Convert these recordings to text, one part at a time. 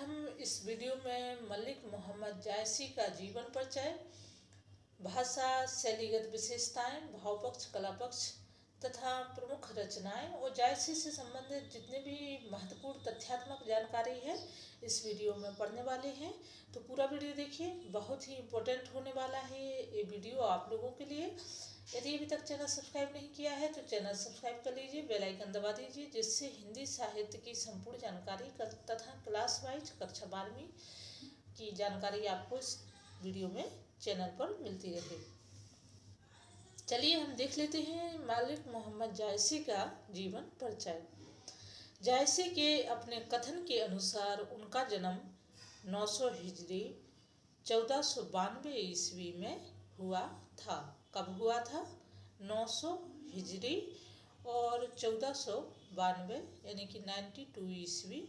हम इस वीडियो में मलिक मोहम्मद जायसी का जीवन परिचय, भाषा, शैलीगत विशेषताएं, भाव पक्ष, कला पक्ष तथा प्रमुख रचनाएं और जायसी से संबंधित जितने भी महत्वपूर्ण तथ्यात्मक जानकारी है इस वीडियो में पढ़ने वाले हैं। तो पूरा वीडियो देखिए, बहुत ही इम्पोर्टेंट होने वाला है ये वीडियो आप लोगों के लिए। यदि अभी तक चैनल सब्सक्राइब नहीं किया है तो चैनल सब्सक्राइब कर लीजिए, बेल आइकन दबा दीजिए, जिससे हिंदी साहित्य की संपूर्ण जानकारी तथा क्लास वाइज कक्षा 12वीं की जानकारी आपको इस वीडियो में चैनल पर मिलती रहे। चलिए हम देख लेते हैं मलिक मोहम्मद जायसी का जीवन परिचय। जायसी के अपने कथन के अनुसार उनका जन्म 900 हिजरी 1492 ईस्वी में हुआ था। कब हुआ था? 900 हिजरी और 1492 यानी कि 92 ईस्वी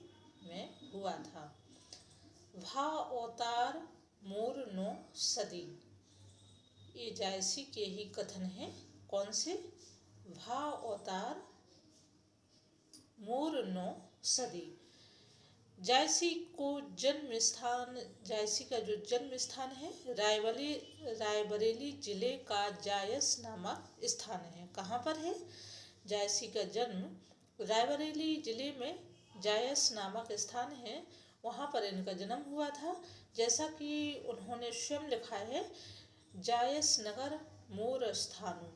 में हुआ था। भा अवतार मोर नो सदी, ये जायसी के ही कथन हैं। कौन से? भा अवतार मोर नो सदी। जायसी का जो जन्म स्थान है रायबरेली जिले का जायस नामक स्थान है। कहाँ पर है? जायसी का जन्म रायबरेली जिले में जायस नामक स्थान है, वहाँ पर इनका जन्म हुआ था। जैसा कि उन्होंने स्वयं लिखा है, जायस नगर मोर स्थानु,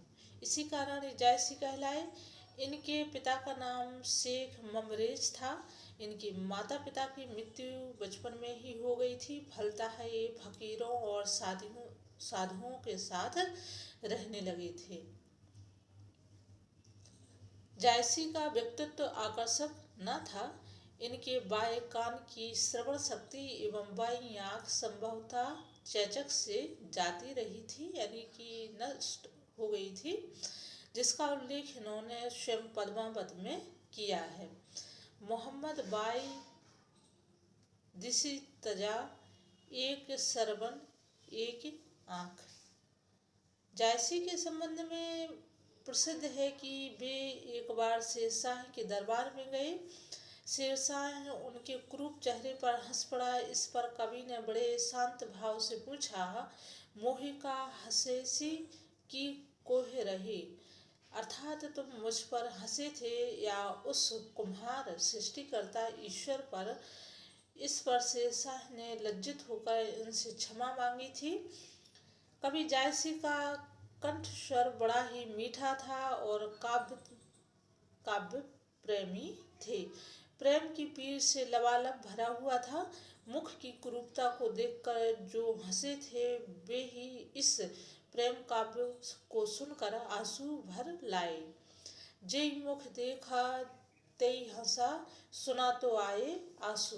इसी कारण जायसी कहलाए। इनके पिता का नाम शेख ममरेज था। इनकी माता पिता की मृत्यु बचपन में ही हो गई थी। फलतः ये फकीरों और साधुओं के साथ रहने लगे थे। जायसी का व्यक्तित्व आकर्षक न था। इनके बाएं कान की श्रवण शक्ति एवं बाईं आंख संभवतः चेचक से जाती रही थी, यानी कि नष्ट हो गई थी, जिसका उल्लेख इन्होंने स्वयं पद्मावत में किया है। मोहम्मद बाई दिसी तजा, एक सरबन एक आँख। जायसी के संबंध में प्रसिद्ध है कि वे एक बार शेरशाह के दरबार में गए। शेरशाह उनके क्रूप चेहरे पर हंस पड़ा। इस पर कवि ने बड़े शांत भाव से पूछा, मोहि का हंसेसी की कोहे रही, अर्थात तुम मुझ पर हंसे थे या उस कुम्हार सृष्टिकर्ता ईश्वर पर। इस पर शेरशाह ने लज्जित होकर इनसे क्षमा मांगी थी। कवि जायसी का कंठ स्वर बड़ा ही मीठा था और काव्य प्रेमी थे। प्रेम की पीर से लबालब भरा हुआ था। मुख की कुरूपता को देखकर जो हंसे थे वे ही इस प्रेम काव्य को सुनकर आंसू भर लाए। जेई मुख देखा तेई हंसा, सुना तो आए आंसू।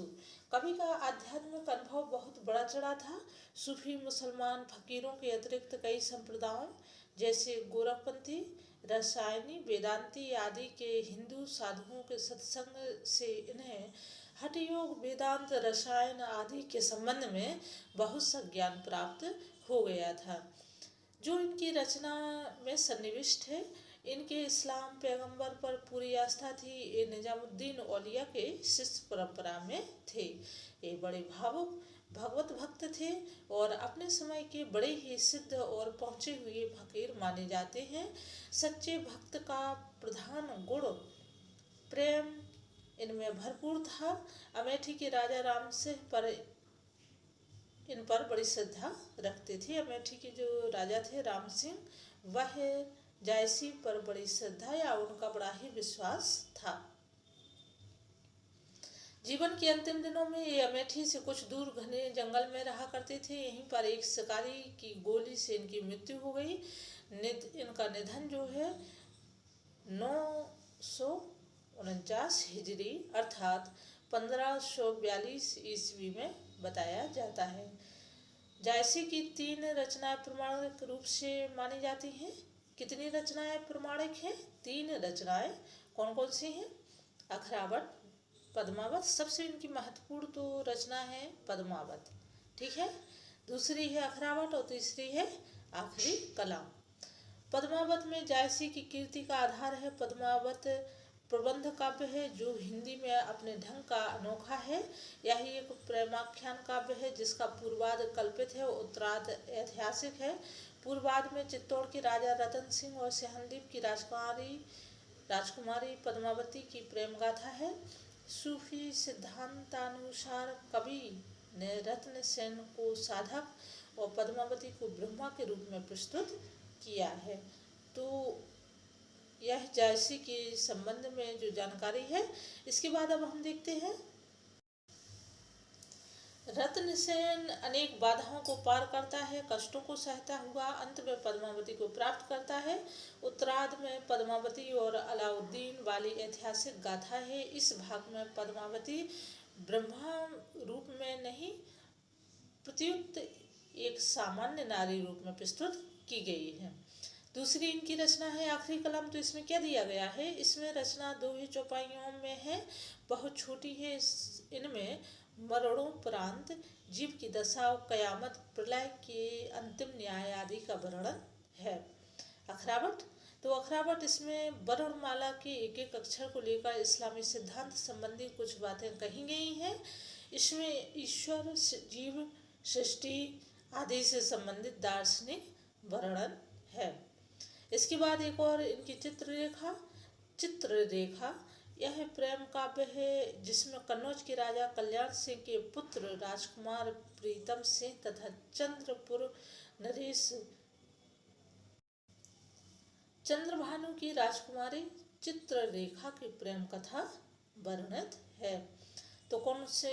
कवि का आध्यात्मिक अनुभव बहुत बड़ा चढ़ा था। सूफी, मुसलमान, फकीरों के अतिरिक्त कई संप्रदायों जैसे गोरखपंथी, रसायनी, वेदांती आदि के हिंदू साधुओं के सत्संग से इन्हें हठ योग, वेदांत, रसायन आदि के संबंध में बहुत सा ज्ञान प्राप्त हो गया था, जो इनकी रचना में सन्निविष्ट है। इनके इस्लाम पैगंबर पर पूरी आस्था थी। ये निजामुद्दीन औलिया के शिष्य परंपरा में थे। ये बड़े भावुक भगवत भक्त थे और अपने समय के बड़े ही सिद्ध और पहुँचे हुए फकीर माने जाते हैं। सच्चे भक्त का प्रधान गुण प्रेम इनमें भरपूर था। अमेठी के राजा राम सिंह पर इन पर बड़ी श्रद्धा रखते थे। अमेठी के जो राजा थे राम सिंह, वह जायसी पर बड़ी श्रद्धा या उनका बड़ा ही विश्वास था। जीवन के अंतिम दिनों में ये अमेठी से कुछ दूर घने जंगल में रहा करते थे। यहीं पर एक शिकारी की गोली से इनकी मृत्यु हो गई। इनका निधन जो है 949 हिजरी अर्थात 1542 ईस्वी में बताया जाता है। जायसी की 3 रचनाएं प्रमाणिक रूप से मानी जाती हैं। कितनी रचनाएं प्रमाणिक हैं? 3 रचनाएं। कौन कौन सी हैं? अखरावट, पद्मावत। सबसे इनकी महत्वपूर्ण तो रचना है पद्मावत, ठीक है। दूसरी है अखरावट और तीसरी है आखिरी कलाम। पद्मावत में जायसी की कीर्ति का आधार है। पद्मावत प्रबंध काव्य है जो हिंदी में अपने ढंग का अनोखा है। यही एक प्रेमाख्यान काव्य है जिसका पूर्वार्ध कल्पित है, उत्तरार्ध ऐतिहासिक है। पूर्वार्ध में चित्तौड़ के राजा रतन सिंह और सिहनदीप की राजकुमारी पद्मावती की प्रेम गाथा है। सूफी सिद्धांतानुसार कवि ने रत्न सेन को साधक और पद्मावती को ब्रह्मा के रूप में प्रस्तुत किया है। तो यह जायसी के संबंध में जो जानकारी है। इसके बाद अब हम देखते हैं रत्नसेन अनेक बाधाओं को पार करता है, कष्टों को सहता हुआ अंत में पद्मावती को प्राप्त करता है। उत्तरार्ध में पद्मावती और अलाउद्दीन वाली ऐतिहासिक गाथा है। इस भाग में पद्मावती ब्रह्मा रूप में नहीं प्रत्युत एक सामान्य नारी रूप में प्रस्तुत की गई है। दूसरी इनकी रचना है आखिरी कलम। तो इसमें क्या दिया गया है? इसमें रचना 2 ही चौपाइयों में है, बहुत छोटी है। इनमें मरणोपरांत जीव की दशा और कयामत, प्रलय के अंतिम न्याय आदि का वर्णन है। अखरावट, तो अखरावट इसमें वर्णमाला के एक एक अक्षर को लेकर इस्लामी सिद्धांत संबंधी कुछ बातें कही गई हैं। इसमें ईश्वर, जीव, सृष्टि आदि से संबंधित दार्शनिक वर्णन है। इसके बाद एक और इनकी चित्ररेखा यह प्रेम काव्य है जिसमें कन्नौज के राजा कल्याण सिंह के पुत्र राजकुमार प्रीतम सिंह तथा चंद्रभानु की राजकुमारी चित्ररेखा की प्रेम कथा वर्णित है। तो कौन सी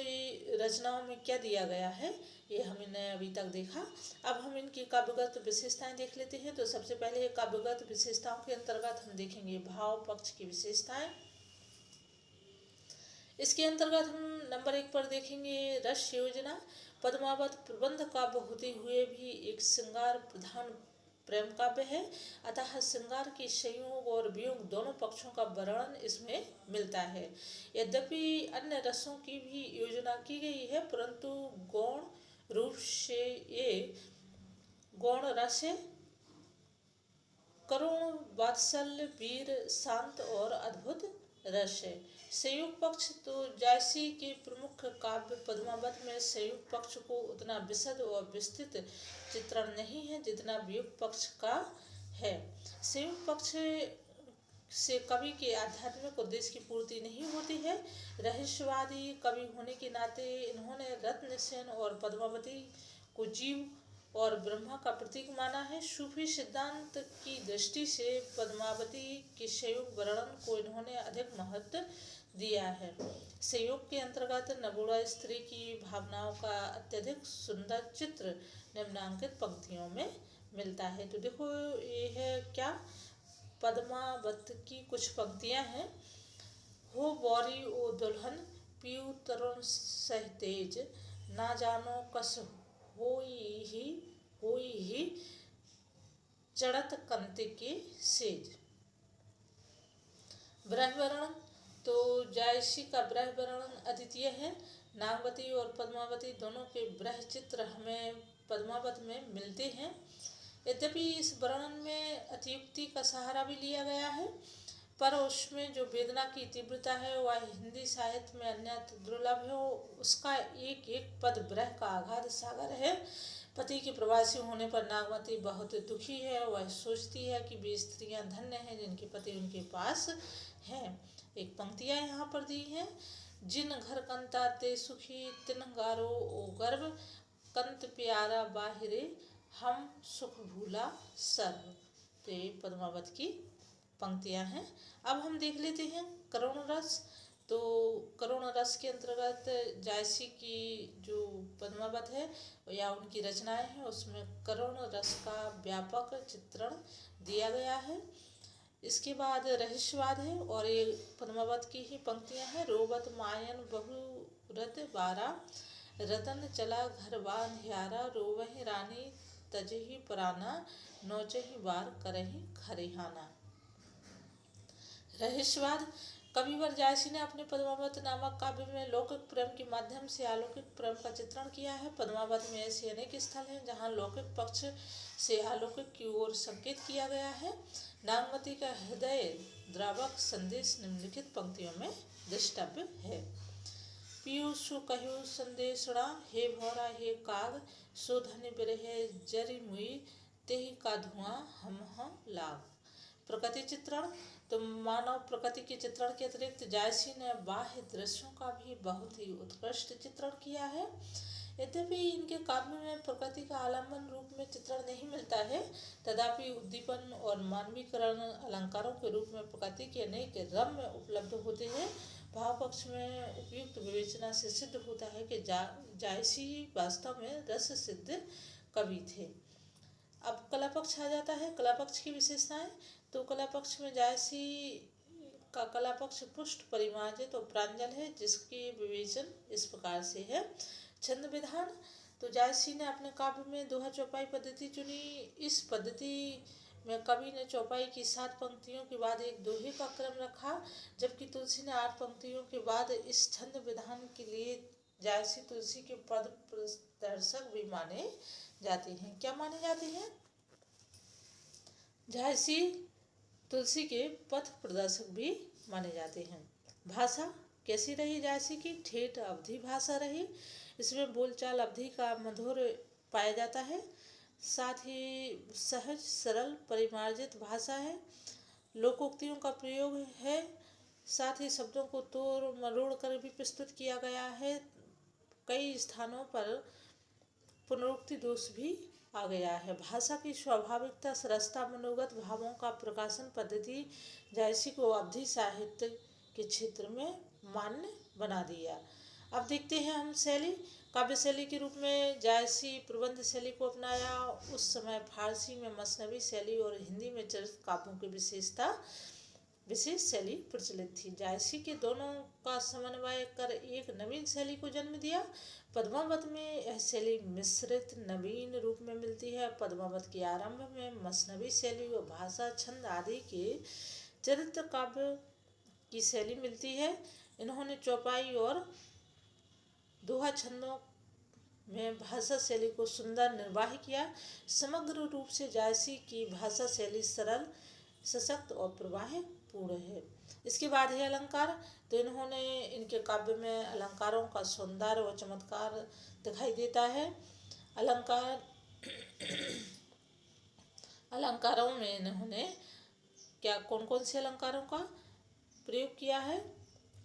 रचनाओं में क्या दिया गया है ये हमने अभी तक देखा। अब हम इनकी काव्यगत विशेषताएं देख लेते हैं। तो सबसे पहले काव्यगत विशेषताओं के अंतर्गत हम देखेंगे भाव पक्ष की विशेषताएं। इसके अंतर्गत हम नंबर 1 पर देखेंगे रस योजना। पद्मावत प्रबंध काव्य होते हुए भी एक श्रृंगार प्रधान प्रेम काव्य है, अतः श्रृंगार की संयोग और वियोग दोनों पक्षों का वर्णन इसमें मिलता है। यद्यपि अन्य रसों की भी योजना की गई है, परंतु गौण रूप से ये गौण रस है। करुण, वात्सल्य, वीर, शांत और अद्भुत रस है। संयुक्त पक्ष, तो जायसी के प्रमुख काव्य पद्मावत में संयुक्त पक्ष को उतना विशद और विस्तृत चित्रण नहीं है जितना वियुक्त पक्ष का है। संयुक्त पक्ष से कवि के आध्यात्मिक उद्देश्य की पूर्ति नहीं होती है। रहस्यवादी कवि होने के नाते इन्होंने रत्नसेन और पद्मावती को जीव और ब्रह्मा का प्रतीक माना है। सूफी सिद्धांत की दृष्टि से पद्मावती के संयोग वर्णन को इन्होंने अधिक महत्व दिया है। संयोग के अंतर्गत नवोढ़ा स्त्री की भावनाओं का अत्यधिक सुंदर चित्र निम्नांकित पंक्तियों में मिलता है। तो देखो ये है क्या, पद्मावत की कुछ पंक्तियां हैं। हो बौरी ओ दुल्हन पीऊ तरुण सहतेज, ना जानो कस होई ही चढ़त कंति के सेज। ब्रह्मवर्ण, तो जायसी का ब्रह्मवर्ण अद्वितीय है। नागवती और पद्मावती दोनों के ब्रह्म चित्र हमें पद्मावत में मिलते हैं। यद्यपि इस वर्णन में अतियुक्ति का सहारा भी लिया गया है, पर उसमें जो वेदना की तीव्रता है वह हिंदी साहित्य में अन्यत्र दुर्लभ है। उसका एक एक पद ब्रह का आघात सागर है। पति के प्रवासी होने पर नागवती बहुत दुखी है। वह सोचती है कि वे स्त्रियां धन्य हैं जिनके पति उनके पास हैं। एक पंक्तियां यहाँ पर दी हैं। जिन घर कंता ते सुखी तिन गारो ओ गर्भ, कंत प्यारा बाहिरे हम सुख भूला सर्व। तो ये पद्मावत की पंक्तियां हैं। अब हम देख लेते हैं करुण रस। तो करुण रस के अंतर्गत जायसी की जो पद्मावत है या उनकी रचनाएं हैं उसमें करुण रस का व्यापक चित्रण दिया गया है। इसके बाद रहस्यवाद है और ये पद्मावत की ही पंक्तियां हैं। रोबत मायन बहुरत बारा, रतन चला घर बांधियारा, रोवहि रानी तजहि पराना, नोचहि बार करहि खरिहाना। रहस्यवाद, कविवर जायसी ने अपने पद्मावत नामक काव्य में लौकिक प्रेम के माध्यम से अलौकिक प्रेम का चित्रण किया है। पद्मावत में ऐसे अनेक स्थल हैं जहाँ लौकिक पक्ष से अलौकिक की ओर संकेत किया गया है। नागवती का हृदय द्रावक संदेश निम्नलिखित पंक्तियों में द्रष्टव्य है। पीयूषु कहु संदेशड़ा, हे भौरा हे काग, सो धनि बिरहे जरि मुई, तेहि का धुआं हम लाग। प्रकृति चित्रण। तो मानव प्रकृति के चित्रण के अतिरिक्त जायसी ने बाह्य दृश्यों का भी बहुत ही उत्कृष्ट चित्रण किया है। यद्यपि इनके काव्य में प्रकृति का आलम्बन रूप में चित्रण नहीं मिलता है, तथापि उद्दीपन और मानवीकरण अलंकारों के रूप में प्रकृति के अनेक रम्य उपलब्ध होते हैं। भाव पक्ष में उपयुक्त विवेचना से सिद्ध होता है कि जायसी वास्तव में रस सिद्ध कवि थे। अब कला पक्ष आ जाता है। कला पक्ष की विशेषताएं। तो कला पक्ष में जायसी का कला पक्ष पुष्ट, परिमार्जित और प्रांजल है, जिसकी विवेचन इस प्रकार से है। छंद विधान। तो जायसी ने अपने काव्य में दोहा चौपाई पद्धति चुनी। इस पद्धति में कवि ने चौपाई की 7 पंक्तियों के बाद एक दोहे का क्रम रखा, जबकि तुलसी ने 8 पंक्तियों के बाद इस छंद विधान के लिए जायसी तुलसी के पद प्रदर्शक भी माने जाते हैं। क्या माने जाते हैं? जायसी तुलसी के पथ प्रदर्शक भी माने जाते हैं। भाषा कैसी रही जायसी की? ठेठ अवधी भाषा रही। इसमें बोलचाल अवधी का मधुर पाया जाता है। साथ ही सहज, सरल, परिमार्जित भाषा है। लोकोक्तियों का प्रयोग है। साथ ही शब्दों को तोड़ मरोड़ कर भी प्रस्तुत किया गया है। कई स्थानों पर पुनरुक्ति दोष भी आ गया है। भाषा की स्वाभाविकता, सरसता, मनोगत भावों का प्रकाशन पद्धति जायसी को अवधी साहित्य के क्षेत्र में मान्य बना दिया। अब देखते हैं हम शैली। काव्य शैली के रूप में जायसी प्रबंध शैली को अपनाया। उस समय फारसी में मसनवी शैली और हिंदी में चरित काव्यों की विशेष शैली प्रचलित थी। जायसी के दोनों का समन्वय कर एक नवीन शैली को जन्म दिया। पद्मावत में यह शैली मिश्रित नवीन रूप में मिलती है। पद्मावत के आरंभ में मसनवी शैली और भाषा, छंद आदि के चरित्र काव्य की शैली मिलती है। इन्होंने चौपाई और दोहा छंदों में भाषा शैली को सुंदर निर्वाह किया। समग्र रूप से जायसी की भाषा शैली सरल, सशक्त और प्रवाहपूर्ण है। इसके बाद है अलंकार। तो इन्होंने इनके काव्य में अलंकारों का सौंदर्य और चमत्कार दिखाई देता है। अलंकारों में इन्होंने कौन कौन से अलंकारों का प्रयोग किया है?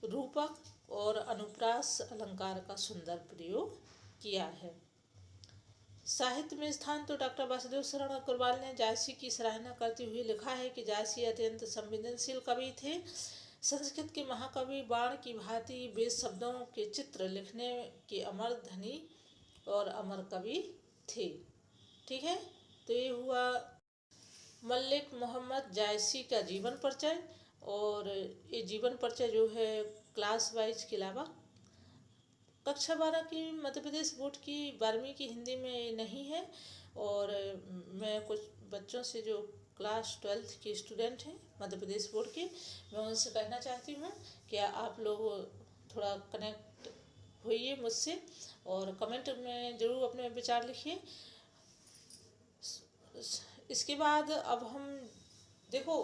रूपक और अनुप्रास अलंकार का सुंदर प्रयोग किया है। साहित्य में स्थान। तो डॉक्टर वासुदेव शरण अग्रवाल ने जायसी की सराहना करते हुए लिखा है कि जायसी अत्यंत संवेदनशील कवि थे। संस्कृत के महाकवि बाण की भांति वे शब्दों के चित्र लिखने के अमर धनी और अमर कवि थे। ठीक है, तो ये हुआ मलिक मोहम्मद जायसी का जीवन परिचय। और ये जीवन परिचय जो है क्लास वाइज के अलावा कक्षा 12 की मध्य प्रदेश बोर्ड की 12वीं की हिंदी में नहीं है। और मैं कुछ बच्चों से जो क्लास 12th के स्टूडेंट हैं मध्य प्रदेश बोर्ड के, मैं उनसे कहना चाहती हूँ कि आप लोग थोड़ा कनेक्ट होइए मुझसे और कमेंट में ज़रूर अपने विचार लिखिए। इसके बाद अब हम देखो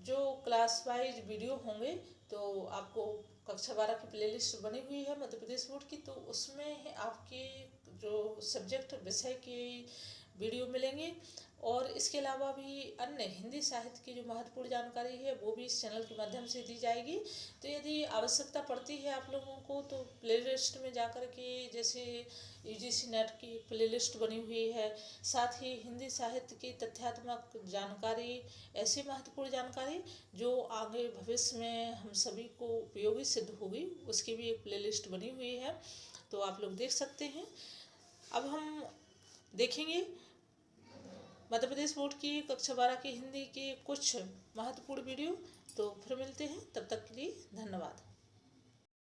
जो क्लास वाइज वीडियो होंगे तो आपको कक्षा 12 की प्लेलिस्ट बनी हुई है मध्य प्रदेश बोर्ड की, तो उसमें आपके जो सब्जेक्ट विषय की वीडियो मिलेंगे। और इसके अलावा भी अन्य हिंदी साहित्य की जो महत्वपूर्ण जानकारी है वो भी इस चैनल के माध्यम से दी जाएगी। तो यदि आवश्यकता पड़ती है आप लोगों को तो प्लेलिस्ट में जाकर के, जैसे यूजीसी नेट की प्लेलिस्ट बनी हुई है, साथ ही हिंदी साहित्य की तथ्यात्मक जानकारी, ऐसी महत्वपूर्ण जानकारी जो आगे भविष्य में हम सभी को उपयोगी सिद्ध होगी, उसकी भी एक प्लेलिस्ट बनी हुई है, तो आप लोग देख सकते हैं। अब हम देखेंगे मध्य प्रदेश बोर्ड की कक्षा 12 की हिंदी की कुछ महत्वपूर्ण वीडियो। तो फिर मिलते हैं, तब तक के लिए धन्यवाद।